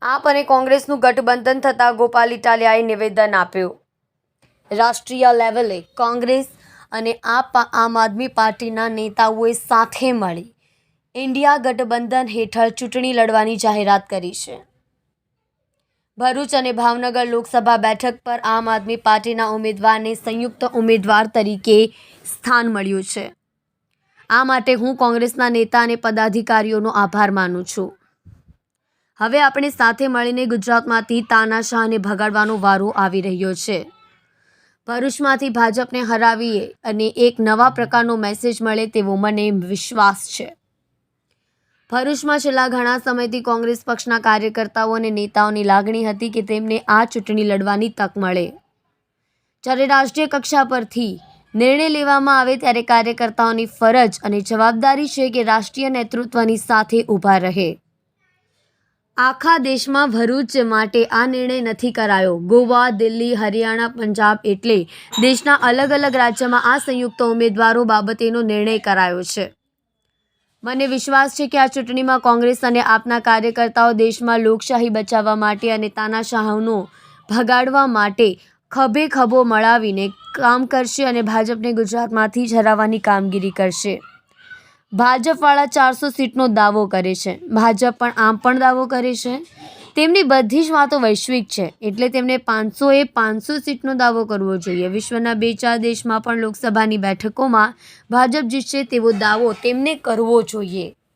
આપ અને કોંગ્રેસનું ગઠબંધન થતાં ગોપાલ ઇટાલિયાએ નિવેદન આપ્યું. રાષ્ટ્રીય લેવલે કોંગ્રેસ અને આમ આદમી પાર્ટીના નેતાઓએ સાથે મળી ઇન્ડિયા ગઠબંધન હેઠળ ચૂંટણી લડવાની જાહેરાત કરી છે. ભરૂચ અને ભાવનગર લોકસભા બેઠક પર આમ આદમી પાર્ટીના ઉમેદવારને સંયુક્ત ઉમેદવાર તરીકે સ્થાન મળ્યું છે. આ માટે હું કોંગ્રેસના નેતા અને પદાધિકારીઓનો આભાર માનું છું. હવે આપણે સાથે મળીને ગુજરાતમાંથી તાનાશાહને ભગાડવાનો વારો આવી રહ્યો છે. ભરૂચમાંથી ભાજપને હરાવીએ અને એક નવા પ્રકારનો મેસેજ મળે તેવો મને વિશ્વાસ છે. ભરૂચમાં છેલ્લા ઘણા સમયથી કોંગ્રેસ પક્ષના કાર્યકર્તાઓ અને નેતાઓની લાગણી હતી કે તેમને આ ચૂંટણી લડવાની તક મળે. જ્યારે રાષ્ટ્રીય કક્ષા પરથી નિર્ણય લેવામાં આવે ત્યારે કાર્યકર્તાઓની ફરજ અને જવાબદારી છે કે રાષ્ટ્રીય નેતૃત્વની સાથે ઊભા રહે. આખા દેશમાં ભરૂચ માટે આ નિર્ણય નથી કરાયો. ગોવા, દિલ્હી, હરિયાણા, પંજાબ એટલે દેશના અલગ અલગ રાજ્યમાં આ સંયુક્ત ઉમેદવારો બાબતેનો નિર્ણય કરાયો છે. મને વિશ્વાસ છે કે આ ચૂંટણીમાં કોંગ્રેસ અને આપના કાર્યકર્તાઓ દેશમાં લોકશાહી બચાવવા માટે અને તાનાશાહોનો ભગાડવા માટે ખભે ખભો મળાવીને કામ કરશે અને ભાજપને ગુજરાતમાંથી જ હરાવવાની કામગીરી કરશે. ભાજપવાળા 400 સીટનો દાવો કરે છે. ભાજપ પણ આમ પણ દાવો કરે છે. તેમની બધી જ વાતો વૈશ્વિક છે એટલે તેમને 500 સીટનો દાવો કરવો જોઈએ. વિશ્વના 2-4 દેશમાં પણ લોકસભાની બેઠકોમાં ભાજપ જીતશે તેવો દાવો તેમને કરવો જોઈએ.